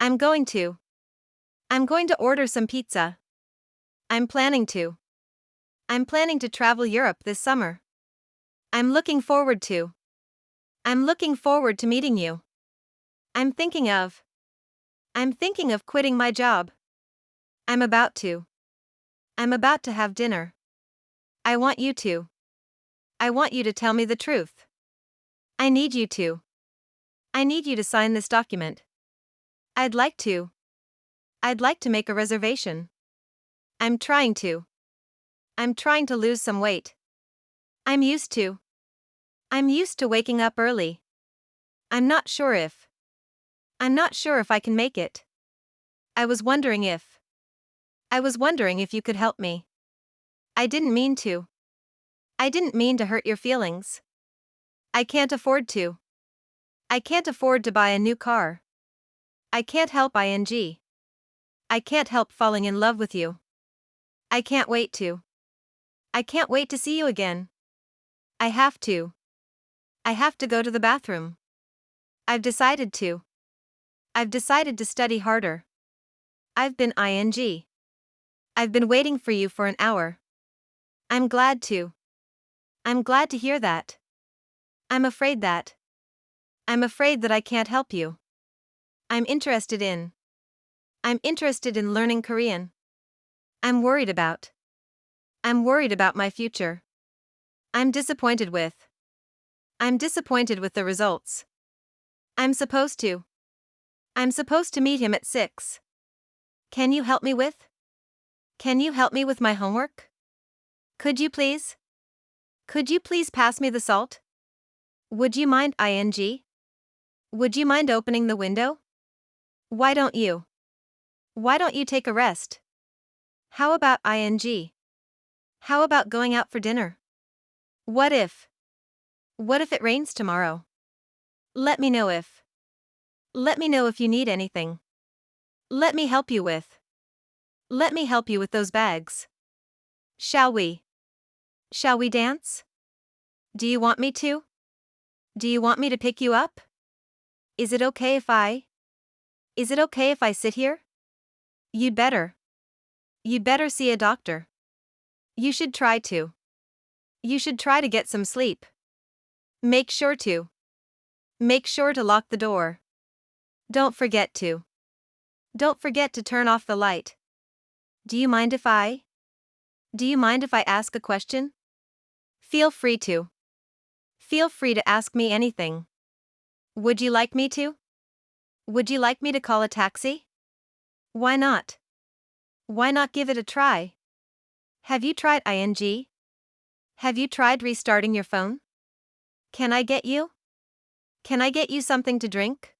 I'm going to. I'm going to order some pizza. I'm planning to. I'm planning to travel Europe this summer. I'm looking forward to. I'm looking forward to meeting you. I'm thinking of. I'm thinking of quitting my job. I'm about to. I'm about to have dinner. I want you to. I want you to tell me the truth. I need you to. I need you to sign this document. I'd like to. I'd like to make a reservation. I'm trying to. I'm trying to lose some weight. I'm used to. I'm used to waking up early. I'm not sure if. I'm not sure if I can make it. I was wondering if. I was wondering if you could help me. I didn't mean to. I didn't mean to hurt your feelings. I can't afford to. I can't afford to buy a new car. I can't help ing. I can't help falling in love with you. I can't wait to. I can't wait to see you again. I have to. I have to go to the bathroom. I've decided to. I've decided to study harder. I've been ing. I've been waiting for you for an hour. I'm glad to. I'm glad to hear that. I'm afraid that. I'm afraid that I can't help you. I'm interested in. I'm interested in learning Korean. I'm worried about. I'm worried about my future. I'm disappointed with. I'm disappointed with the results. I'm supposed to. I'm supposed to meet him at 6. Can you help me with? Can you help me with my homework? Could you please? Could you please pass me the salt? Would you mind ing? Would you mind opening the window? Why don't you? Why don't you take a rest? How about ing? How about going out for dinner? What if? What if it rains tomorrow? Let me know if. Let me know if you need anything. Let me help you with. Let me help you with those bags. Shall we? Shall we dance? Do you want me to? Do you want me to pick you up? Is it okay if I? Is it okay if I sit here? You'd better. You'd better see a doctor. You should try to. You should try to get some sleep. Make sure to. Make sure to lock the door. Don't forget to. Don't forget to turn off the light. Do you mind if I? Do you mind if I ask a question? Feel free to. Feel free to ask me anything. Would you like me to? Would you like me to call a taxi? Why not? Why not give it a try? Have you tried ing? Have you tried restarting your phone? Can I get you? Can I get you something to drink?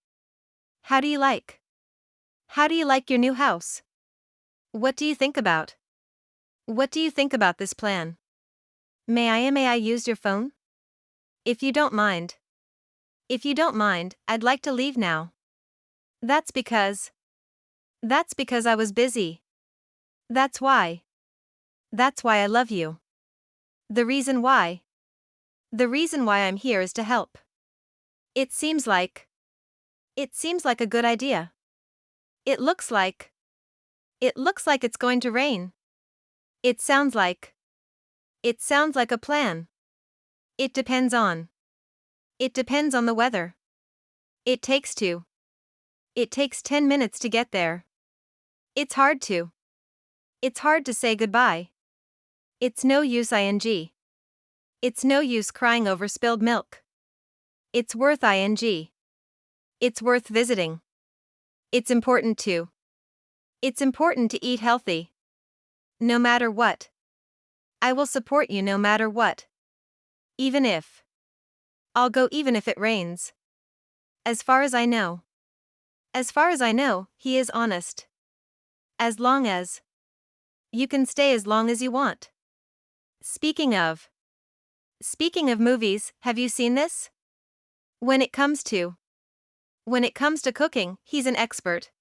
How do you like? How do you like your new house? What do you think about? What do you think about this plan? May I use your phone? If you don't mind. If you don't mind, I'd like to leave now. That's because. That's because I was busy. That's why. That's why I love you. The reason why. The reason why I'm here is to help. It seems like. It seems like a good idea. It looks like. It looks like it's going to rain. It sounds like. It sounds like a plan. It depends on. It depends on the weather. It takes 2. It takes 10 minutes to get there. It's hard to. It's hard to say goodbye. It's no use ing. It's no use crying over spilled milk. It's worth ing. It's worth visiting. It's important to. It's important to eat healthy. No matter what. I will support you no matter what. Even if. I'll go even if it rains. As far as I know. As far as I know, he is honest. As long as. You can stay as long as you want. Speaking of. Speaking of movies, have you seen this? When it comes to. When it comes to cooking, he's an expert.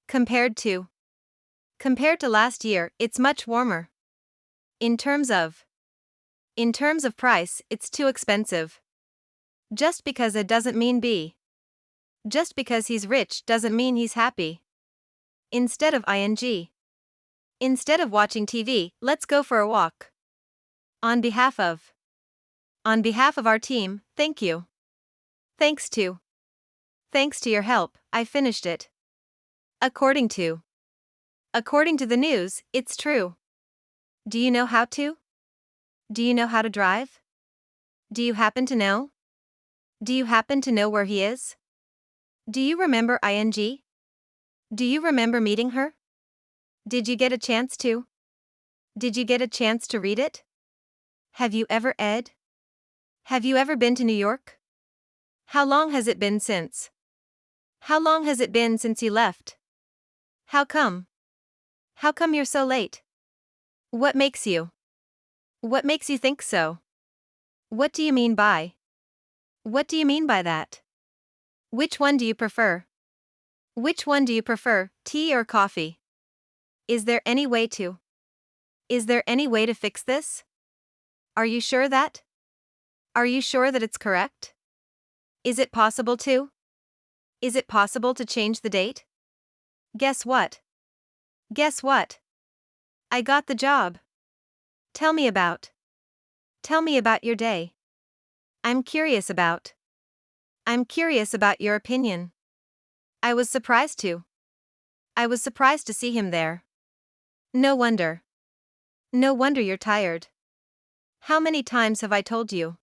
Compared to. Compared to last year, it's much warmer. In terms of. In terms of price, it's too expensive. Just because A doesn't mean B. Just because he's rich doesn't mean he's happy. Instead of ing. Instead of watching TV, let's go for a walk. On behalf of. On behalf of our team, thank you. Thanks to. Thanks to your help, I finished it. According to. According to the news, it's true. Do you know how to? Do you know how to drive? Do you happen to know? Do you happen to know where he is? Do you remember ing? Do you remember meeting her? Did you get a chance to? Did you get a chance to read it? Have you ever ed? Have you ever been to New York? How long has it been since? How long has it been since you left? How come? How come you're so late? What makes you? What makes you think so? What do you mean by? What do you mean by that? Which one do you prefer? Which one do you prefer, tea or coffee? Is there any way to? Is there any way to fix this? Are you sure that? Are you sure that it's correct? Is it possible to? Is it possible to change the date? Guess what? Guess what? I got the job. Tell me about. Tell me about your day. I'm curious about. I'm curious about your opinion. I was surprised to. I was surprised to see him there. No wonder. No wonder you're tired. How many times have I told you?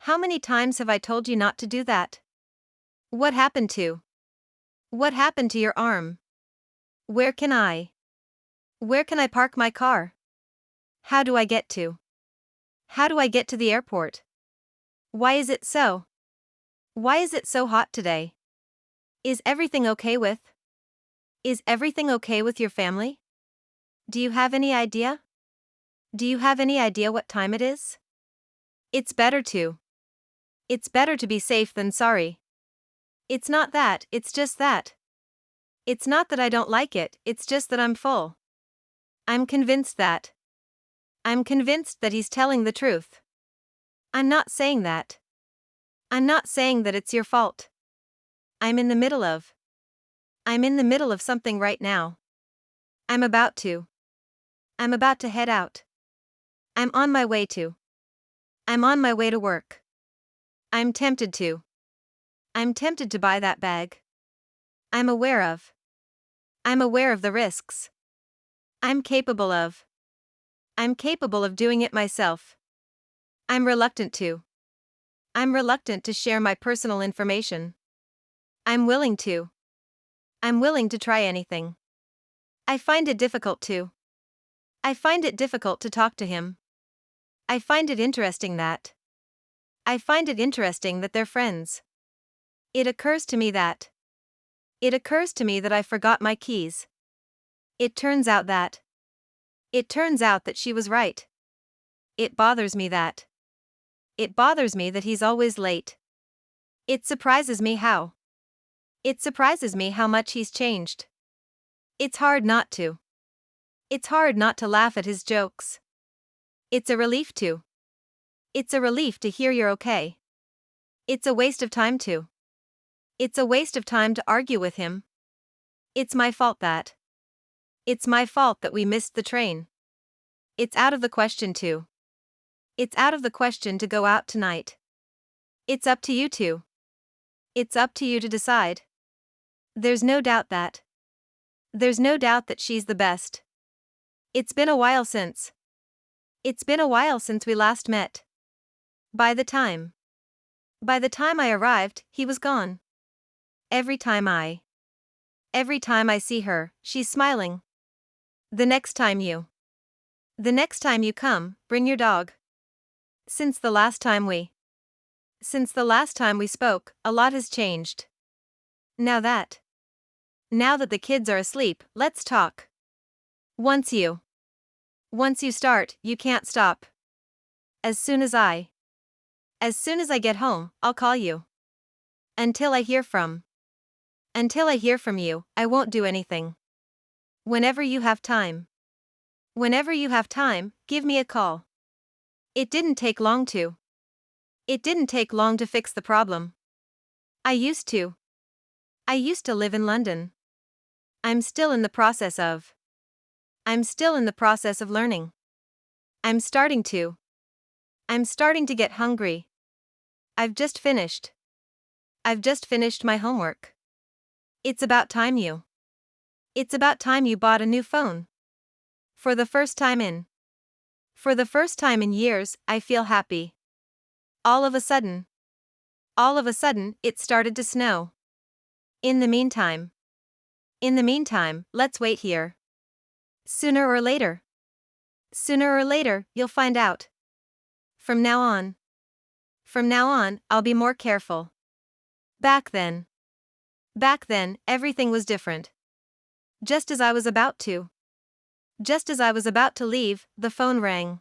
How many times have I told you not to do that? What happened to? What happened to your arm? Where can I? Where can I park my car? How do I get to? How do I get to the airport? Why is it so? Why is it so hot today? Is everything okay with? Is everything okay with your family? Do you have any idea? Do you have any idea what time it is? It's better to. It's better to be safe than sorry. It's not that, it's just that. It's not that I don't like it, it's just that I'm full. I'm convinced that. I'm convinced that he's telling the truth. I'm not saying that. I'm not saying that it's your fault. I'm in the middle of. I'm in the middle of something right now. I'm about to. I'm about to head out. I'm on my way to. I'm on my way to work. I'm tempted to. I'm tempted to buy that bag. I'm aware of. I'm aware of the risks. I'm capable of. I'm capable of doing it myself. I'm reluctant to. I'm reluctant to share my personal information. I'm willing to. I'm willing to try anything. I find it difficult to. I find it difficult to talk to him. I find it interesting that. I find it interesting that they're friends. It occurs to me that. It occurs to me that I forgot my keys. It turns out that. It turns out that she was right. It bothers me that. It bothers me that he's always late. It surprises me how. It surprises me how much he's changed. It's hard not to. It's hard not to laugh at his jokes. It's a relief to. It's a relief to hear you're okay. It's a waste of time to. It's a waste of time to argue with him. It's my fault that. It's my fault that we missed the train. It's out of the question to. It's out of the question to go out tonight. It's up to you two. It's up to you to decide. There's no doubt that. There's no doubt that she's the best. It's been a while since. It's been a while since we last met. By the time I arrived, he was gone. Every time I see her, she's smiling. The next time you come, bring your dog. Since the last time we spoke, a lot has changed. Now that the kids are asleep, let's talk. Once you start, you can't stop. As soon as I get home, I'll call you. Until I hear from you, I won't do anything. Whenever you have time, give me a call. It didn't take long to fix the problem. I used to. I used to live in London. I'm still in the process of. I'm still in the process of learning. I'm starting to. I'm starting to get hungry. I've just finished. I've just finished my homework. It's about time you. It's about time you bought a new phone. For the first time in. For the first time in years, I feel happy. All of a sudden. All of a sudden, it started to snow. In the meantime. In the meantime, let's wait here. Sooner or later. Sooner or later, you'll find out. From now on. From now on, I'll be more careful. Back then. Back then, everything was different. Just as I was about to. Just as I was about to leave, the phone rang.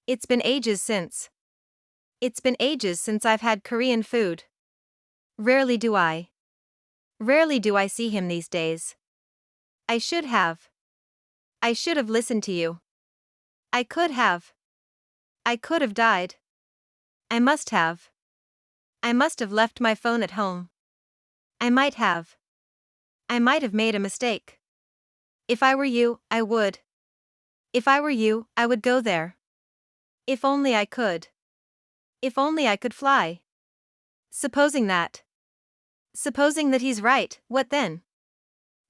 It's been ages since. It's been ages since I've had Korean food. Rarely do I. Rarely do I see him these days. I should have. I should have listened to you. I could have. I could have died. I must have. I must have left my phone at home. I might have. I might have made a mistake. If I were you, I would. If I were you, I would go there. If only I could. If only I could fly. Supposing that. Supposing that he's right, what then?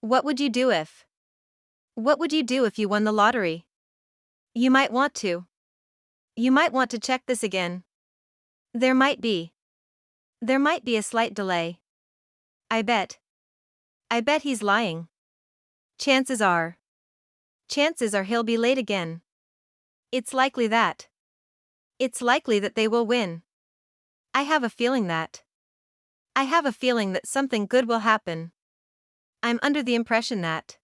What would you do if? What would you do if you won the lottery? You might want to. You might want to check this again. There might be. There might be a slight delay. I bet. I bet he's lying. Chances are. Chances are he'll be late again. It's likely that. It's likely that they will win. I have a feeling that. I have a feeling that something good will happen. I'm under the impression that.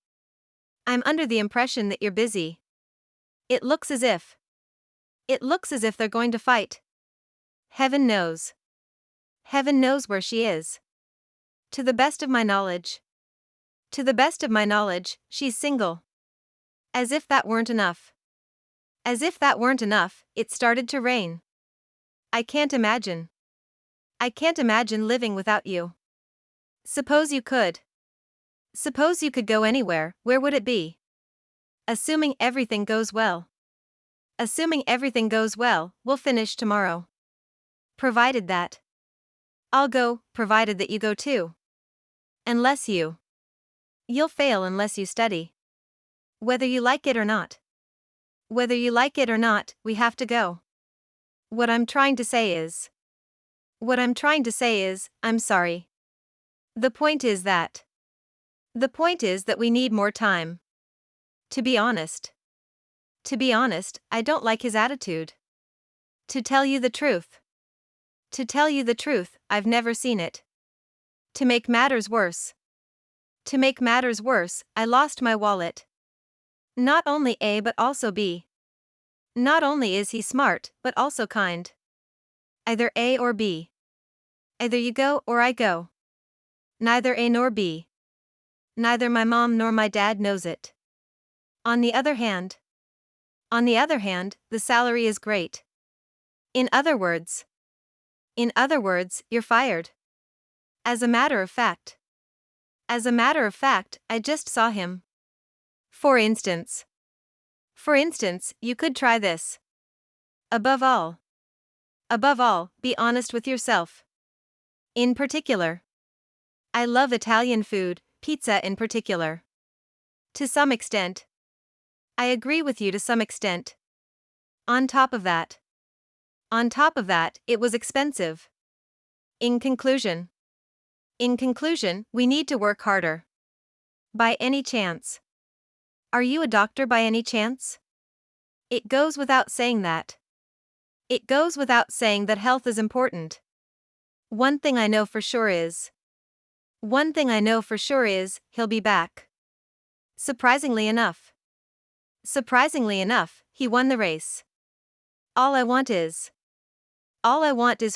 I'm under the impression that you're busy. It looks as if. It looks as if they're going to fight. Heaven knows. Heaven knows where she is. To the best of my knowledge. To the best of my knowledge, she's single. As if that weren't enough. As if that weren't enough, it started to rain. I can't imagine. I can't imagine living without you. Suppose you could. Suppose you could go anywhere, where would it be? Assuming everything goes well. Assuming everything goes well, we'll finish tomorrow. Provided that. I'll go, provided that you go too. Unless you. You'll fail unless you study. Whether you like it or not. Whether you like it or not, we have to go. What I'm trying to say is. What I'm trying to say is, I'm sorry. The point is that. The point is that we need more time. To be honest. To be honest, I don't like his attitude. To tell you the truth. To tell you the truth, I've never seen it. To make matters worse. To make matters worse, I lost my wallet. Not only A but also B. Not only is he smart, but also kind. Either A or B. Either you go or I go. Neither A nor B. Neither my mom nor my dad knows it. On the other hand, the salary is great. In other words, you're fired. As a matter of fact, I just saw him. For instance, you could try this. Above all, be honest with yourself. In particular, I love Italian food, pizza in particular. To some extent. I agree with you to some extent. On top of that, it was expensive. In conclusion, we need to work harder. By any chance. Are you a doctor by any chance? It goes without saying that. It goes without saying that health is important. One thing I know for sure is, he'll be back. Surprisingly enough, he won the race. All I want is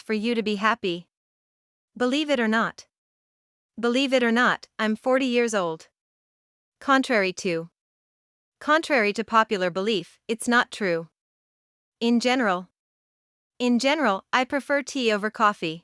for you to be happy. Believe it or not, I'm 40 years old. Contrary to popular belief, it's not true. In general, I prefer tea over coffee.